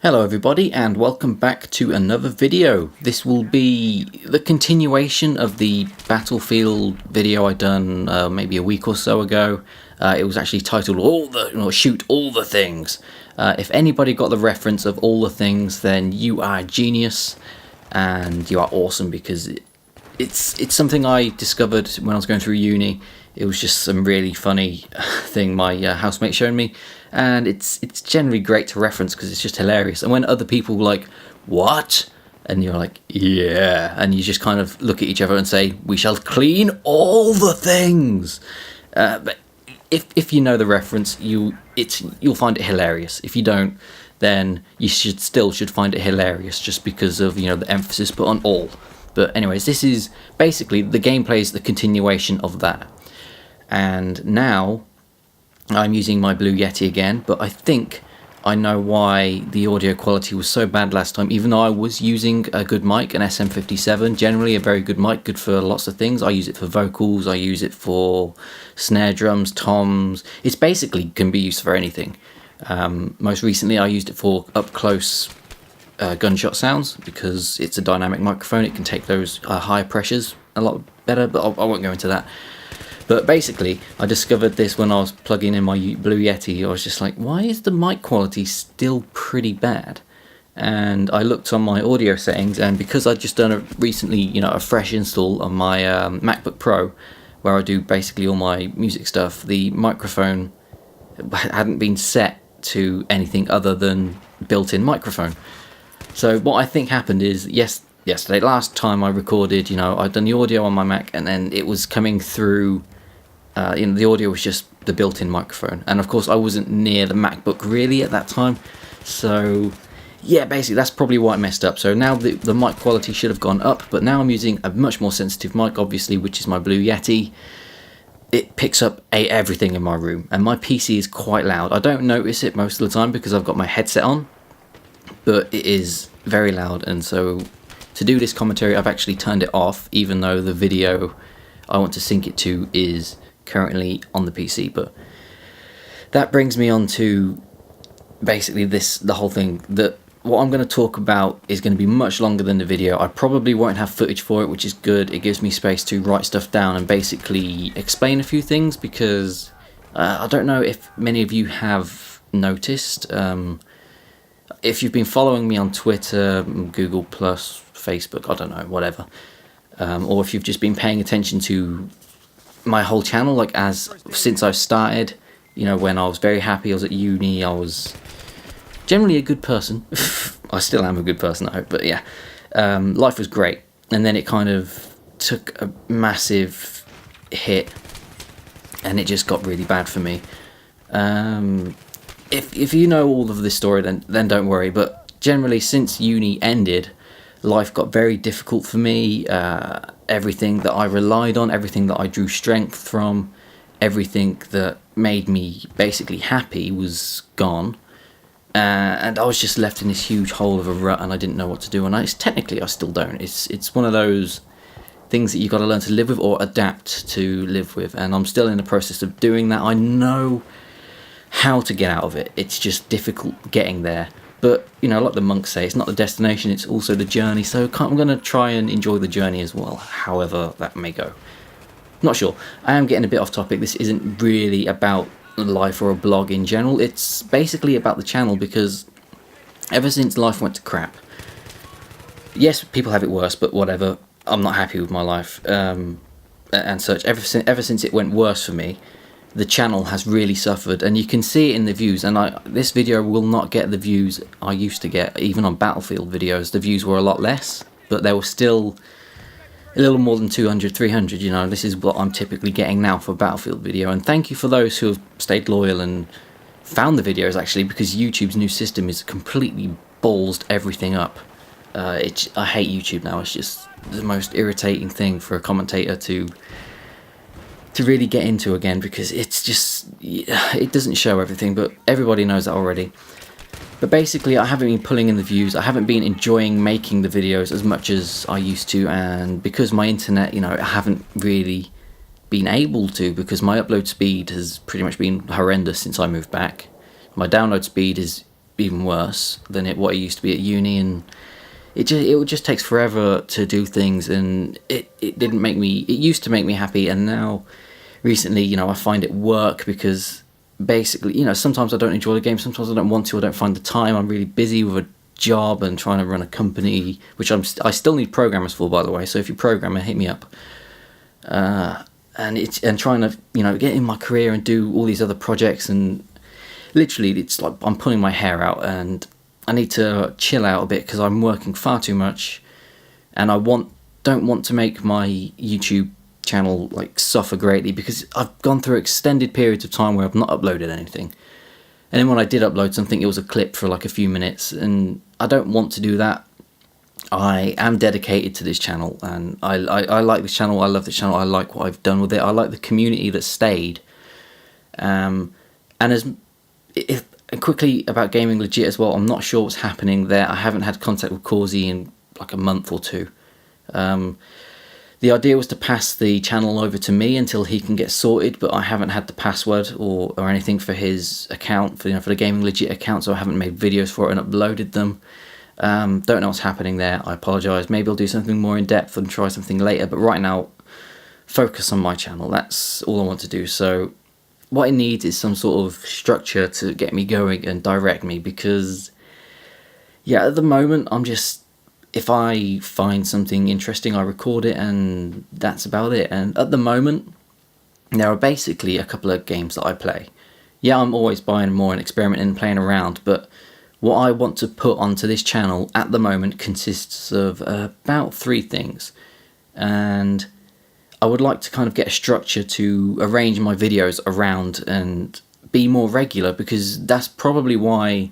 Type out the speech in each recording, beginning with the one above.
Hello everybody and welcome back to another video. This will be the continuation of the Battlefield video I done maybe a week or so ago. It was actually titled Shoot All the Things. If anybody got the reference of all the things, then you are a genius and you are awesome, because it's something I discovered when I was going through uni. It was just some really funny thing my housemate showed me, and it's generally great to reference because it's just hilarious. And when other people were like, "What?" and you're like, "Yeah," and you just kind of look at each other and say, "We shall clean all the things." But if you know the reference, you'll find it hilarious. If you don't, then you should find it hilarious, just because of the emphasis put on all. But anyways, this is basically the gameplay is the continuation of that. And now I'm using my Blue Yeti again, but I think I know why the audio quality was so bad last time, even though I was using a good mic, an SM57, generally a very good mic, good for lots of things. I use it for vocals, I use it for snare drums, toms. It's basically can be used for anything. Most recently I used it for up close gunshot sounds, because it's a dynamic microphone. It can take those high pressures a lot better, but I won't go into that. But basically, I discovered this when I was plugging in my Blue Yeti. I was just like, why is the mic quality still pretty bad? And I looked on my audio settings, and because I'd just done recently, a fresh install on my MacBook Pro, where I do basically all my music stuff, the microphone hadn't been set to anything other than built-in microphone. So what I think happened is, yesterday, last time I recorded, I'd done the audio on my Mac, and then it was coming through. The audio was just the built-in microphone, and of course I wasn't near the MacBook really at that time, so yeah, basically that's probably why it messed up. So now the mic quality should have gone up, but now I'm using a much more sensitive mic, obviously, which is my Blue Yeti. It picks up everything in my room, and my PC is quite loud. I don't notice it most of the time because I've got my headset on, but it is very loud. And so to do this commentary, I've actually turned it off, even though the video I want to sync it to is currently on the PC. But that brings me on to basically the whole thing, that what I'm going to talk about is going to be much longer than the video. I probably won't have footage for it, which is good. It gives me space to write stuff down and basically explain a few things, because I don't know if many of you have noticed, if you've been following me on Twitter, Google+, Facebook, I don't know, whatever, or if you've just been paying attention to my whole channel, since I've started, when I was very happy, I was at uni, I was generally a good person. I still am a good person, I hope, but yeah, life was great. And then it kind of took a massive hit, and it just got really bad for me. If you know all of this story, then don't worry, but generally since uni ended, life got very difficult for me. Everything that I relied on, everything that I drew strength from, everything that made me basically happy was gone. And I was just left in this huge hole of a rut, and I didn't know what to do. And technically I still don't. It's one of those things that you've got to learn to live with, or adapt to live with. And I'm still in the process of doing that. I know how to get out of it. It's just difficult getting there. But, like the monks say, it's not the destination, it's also the journey. So I'm going to try and enjoy the journey as well, however that may go. Not sure. I am getting a bit off topic. This isn't really about life or a blog in general. It's basically about the channel, because ever since life went to crap, yes, people have it worse, but whatever. I'm not happy with my life and such. Ever since it went worse for me, the channel has really suffered, and you can see it in the views. And this video will not get the views I used to get. Even on Battlefield videos, the views were a lot less, but they were still a little more than 200, 300. This is what I'm typically getting now for a Battlefield video. And thank you for those who have stayed loyal and found the videos, actually, because YouTube's new system is completely ballsed everything up. I hate YouTube now. It's just the most irritating thing for a commentator to really get into again, because it's just, it doesn't show everything, but everybody knows that already. But basically, I haven't been pulling in the views. I haven't been enjoying making the videos as much as I used to, and because my internet, I haven't really been able to, because my upload speed has pretty much been horrendous since I moved back. My download speed is even worse than what it used to be at uni, and it just takes forever to do things, and it used to make me happy, and now recently, I find it work, because basically, sometimes I don't enjoy the game, sometimes I don't want to, I don't find the time, I'm really busy with a job and trying to run a company, which I still need programmers for, by the way, so if you're a programmer, hit me up. And trying to, get in my career and do all these other projects, and literally it's like I'm pulling my hair out, and I need to chill out a bit because I'm working far too much, and I don't want to make my YouTube channel like suffer greatly, because I've gone through extended periods of time where I've not uploaded anything, and then when I did upload something, it was a clip for like a few minutes, and I don't want to do that. I am dedicated to this channel, and I like this channel, I love this channel, I like what I've done with it, I like the community that stayed, and quickly about Gaming Legit as well, I'm not sure what's happening there. I haven't had contact with Causey in like a month or two. The idea was to pass the channel over to me until he can get sorted, but I haven't had the password or anything for his account, for the Gaming Legit account, so I haven't made videos for it and uploaded them. Don't know what's happening there, I apologise. Maybe I'll do something more in depth and try something later, but right now, focus on my channel, that's all I want to do. So what it needs is some sort of structure to get me going and direct me, because at the moment I'm just, if I find something interesting, I record it, and that's about it. And at the moment, there are basically a couple of games that I play. I'm always buying more and experimenting and playing around, but what I want to put onto this channel at the moment consists of about 3 things, and I would like to kind of get a structure to arrange my videos around and be more regular, because that's probably why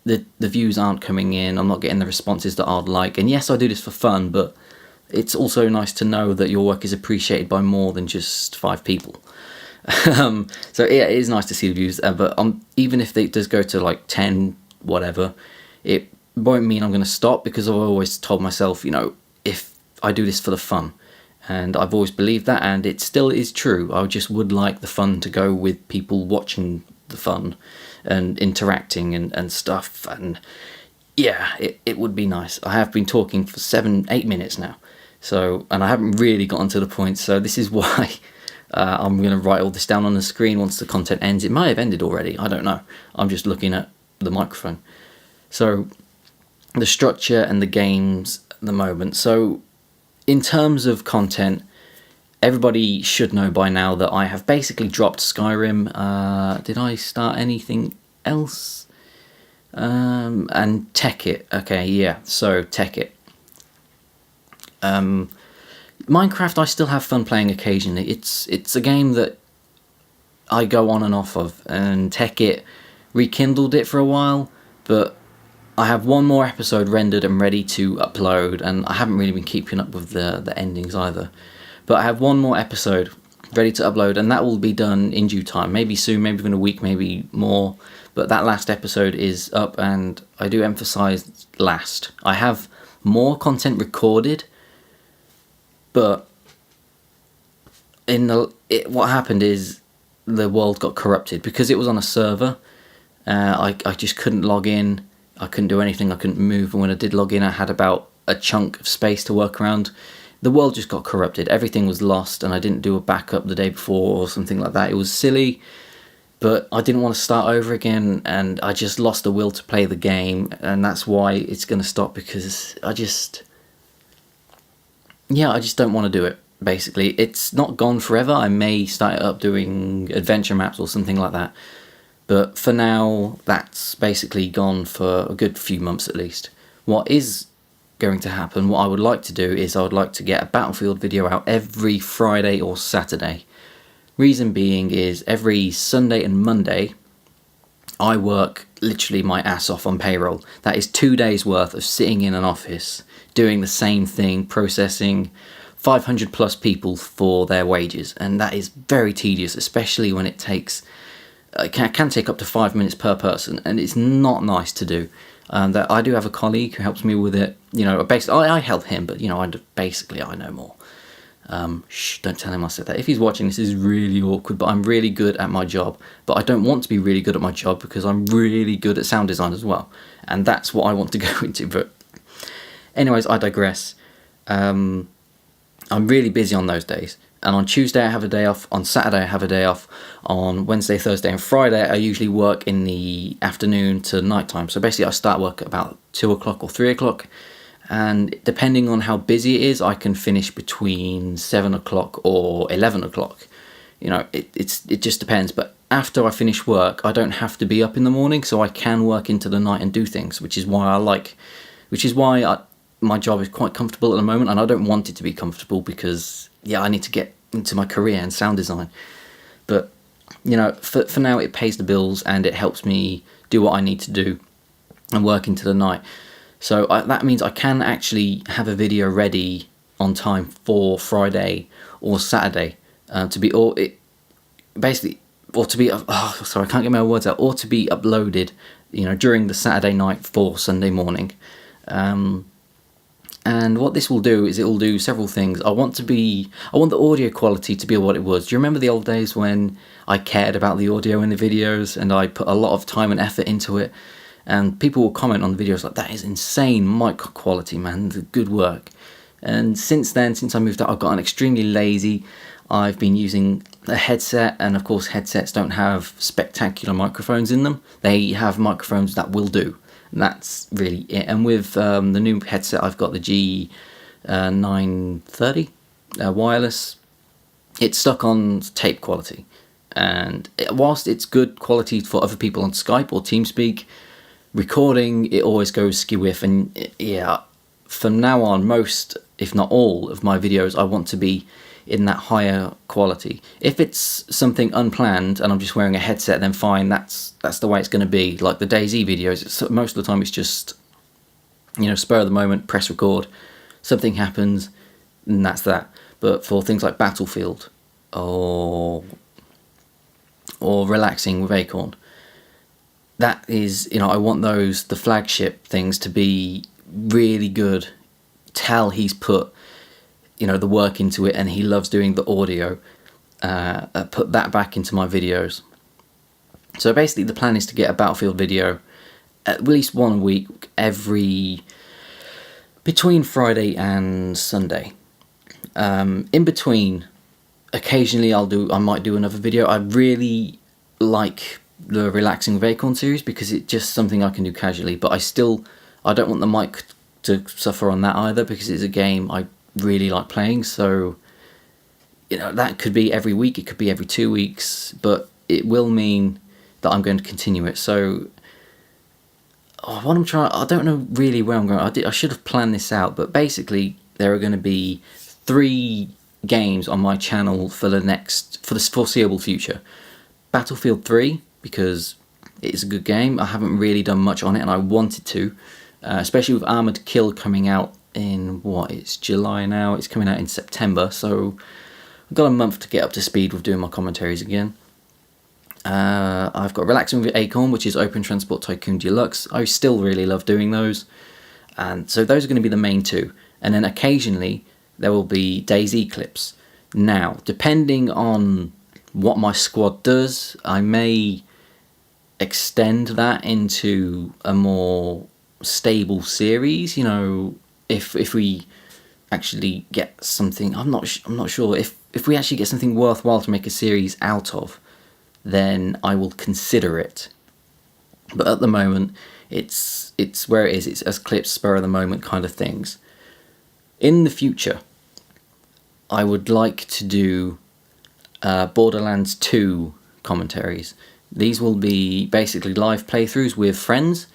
the views aren't coming in, I'm not getting the responses that I'd like. And yes, I do this for fun, but it's also nice to know that your work is appreciated by more than just 5 people. So it is nice to see the views, but even if it does go to like 10, whatever, it won't mean I'm going to stop, because I've always told myself, if I do this for the fun, and I've always believed that, and it still is true. I just would like the fun to go with people watching the fun and interacting and stuff, and it would be nice. I have been talking for 7-8 minutes now, and I haven't really gotten to the point, so this is why I'm going to write all this down on the screen once the content ends. It may have ended already, I don't know, I'm just looking at the microphone. So the structure and the games at the moment. So in terms of content, everybody should know by now that I have basically dropped Skyrim. Did I start anything else? And Tekkit. Okay, so Tekkit. Minecraft, I still have fun playing occasionally. It's a game that I go on and off of, and Tekkit rekindled it for a while, but I have one more episode rendered and ready to upload, and I haven't really been keeping up with the endings either, but I have one more episode ready to upload, and that will be done in due time, maybe soon, maybe within a week, maybe more, but that last episode is up, and I do emphasize last. I have more content recorded, but what happened is the world got corrupted, because it was on a server. I just couldn't log in, I couldn't do anything, I couldn't move, and when I did log in I had about a chunk of space to work around. The world just got corrupted, everything was lost, and I didn't do a backup the day before or something like that. It was silly, but I didn't want to start over again, and I just lost the will to play the game, and that's why it's going to stop, because I just don't want to do it, basically. It's not gone forever, I may start it up doing adventure maps or something like that. But for now, that's basically gone for a good few months at least. What is going to happen, what I would like to do, is I would like to get a Battlefield video out every Friday or Saturday. Reason being is every Sunday and Monday, I work literally my ass off on payroll. That is 2 days worth of sitting in an office, doing the same thing, processing 500 plus people for their wages. And that is very tedious, especially when it can take up to 5 minutes per person, and it's not nice to do. That I do have a colleague who helps me with it. Basically, I help him, but I know more. Shh, don't tell him I said that. If he's watching, this is really awkward, but I'm really good at my job. But I don't want to be really good at my job because I'm really good at sound design as well. And that's what I want to go into. But anyways, I digress. I'm really busy on those days. And on Tuesday I have a day off, on Saturday I have a day off, on Wednesday, Thursday and Friday I usually work in the afternoon to night time. So basically I start work at about 2 o'clock or 3 o'clock, and depending on how busy it is I can finish between 7 o'clock or 11 o'clock. You know, it just depends, but after I finish work I don't have to be up in the morning, so I can work into the night and do things, which is why my job is quite comfortable at the moment, and I don't want it to be comfortable because, yeah, I need to get into my career in sound design. But, you know, for now it pays the bills and it helps me do what I need to do and work into the night. So that means I can actually have a video ready on time for Friday or Saturday to be uploaded, you know, during the Saturday night for Sunday morning. And what this will do is it will do several things. I want the audio quality to be what it was. Do you remember the old days when I cared about the audio in the videos and I put a lot of time and effort into it? And people will comment on the videos like, that is insane mic quality, man, good work. And since then, since I moved out, I've gotten extremely lazy. I've been using a headset, and of course headsets don't have spectacular microphones in them. They have microphones that will do. And that's really it. And with the new headset, I've got the G930 wireless. It's stuck on tape quality, and whilst it's good quality for other people on Skype or TeamSpeak, recording it always goes skew-whiff. And yeah, from now on, most, if not all, of my videos I want to be in that higher quality. If it's something unplanned and I'm just wearing a headset, then fine, that's the way it's going to be. Like the DayZ videos, most of the time it's just, you know, spur of the moment, press record, something happens, and that's that. But for things like Battlefield or Relaxing with Acorn, that is, you know, I want the flagship things to be really good. Tell he's put, you know, the work into it and he loves doing the audio. Put that back into my videos. So basically the plan is to get a Battlefield video at least one a week between Friday and Sunday. In between, occasionally I might do another video. I really like the Relaxing with Acorn series because it's just something I can do casually, but I don't want the mic to suffer on that either, because it's a game I really like playing. So, you know, that could be every week, it could be every 2 weeks, but it will mean that I'm going to continue it. So I don't know really where I'm going. I should have planned this out, but basically there are going to be 3 games on my channel for the foreseeable future. Battlefield 3, because it's a good game. I haven't really done much on it and I wanted to, especially with Armored Kill coming out in it's July now. It's coming out in September, so I've got a month to get up to speed with doing my commentaries again. I've got Relaxing with Acorn, which is Open Transport Tycoon Deluxe. I still really love doing those, and so those are going to be the main 2. And then occasionally there will be DayZ clips. Now, depending on what my squad does, I may extend that into a more stable series. You know, if we actually get something, I'm not sure if we actually get something worthwhile to make a series out of, then I will consider it. But at the moment, it's where it is. It's as clips, spur of the moment kind of things. In the future, I would like to do Borderlands 2 commentaries. These will be basically live playthroughs with friends,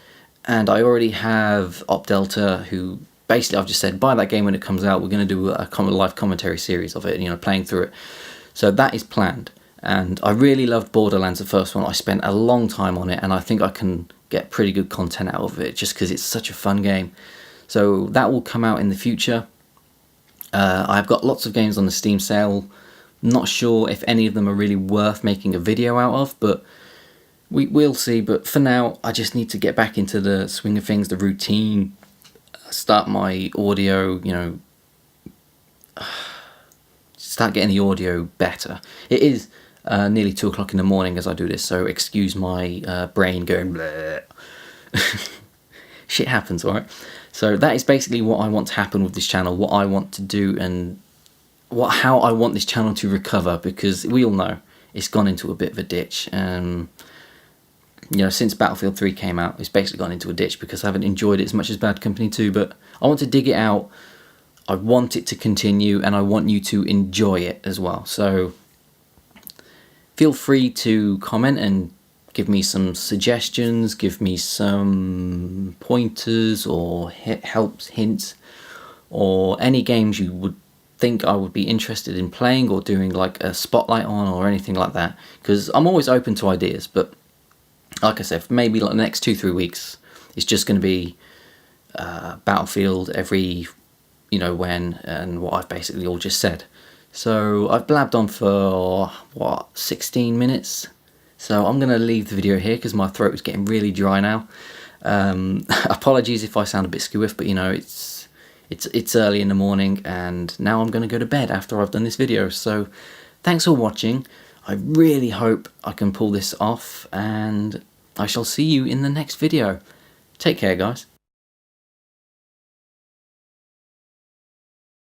and I already have OpDelta, who basically I've just said, buy that game when it comes out, we're going to do a live commentary series of it, you know, playing through it. So that is planned, and I really loved Borderlands, the first one. I spent a long time on it, and I think I can get pretty good content out of it, just because it's such a fun game. So that will come out in the future. I've got lots of games on the Steam sale. Not sure if any of them are really worth making a video out of, but we'll see. But for now, I just need to get back into the swing of things, the routine, start my audio, you know, start getting the audio better. It is nearly 2 o'clock in the morning as I do this, so excuse my brain going bleh. Shit happens, alright? So that is basically what I want to happen with this channel, what I want to do, and how I want this channel to recover, because we all know it's gone into a bit of a ditch. You know, since Battlefield 3 came out, it's basically gone into a ditch because I haven't enjoyed it as much as Bad Company 2, but I want to dig it out. I want it to continue, and I want you to enjoy it as well. So feel free to comment and give me some suggestions, give me some pointers or helps, hints, or any games you would think I would be interested in playing or doing like a spotlight on or anything like that, because I'm always open to ideas. But like I said, maybe like the next 2-3 weeks it's just going to be Battlefield every, you know, when, and what I've basically all just said. So I've blabbed on for what, 16 minutes. So I'm going to leave the video here because my throat is getting really dry now. Apologies if I sound a bit skewiff, but you know, it's early in the morning, and now I'm going to go to bed after I've done this video. So thanks for watching. I really hope I can pull this off, and I shall see you in the next video. Take care, guys.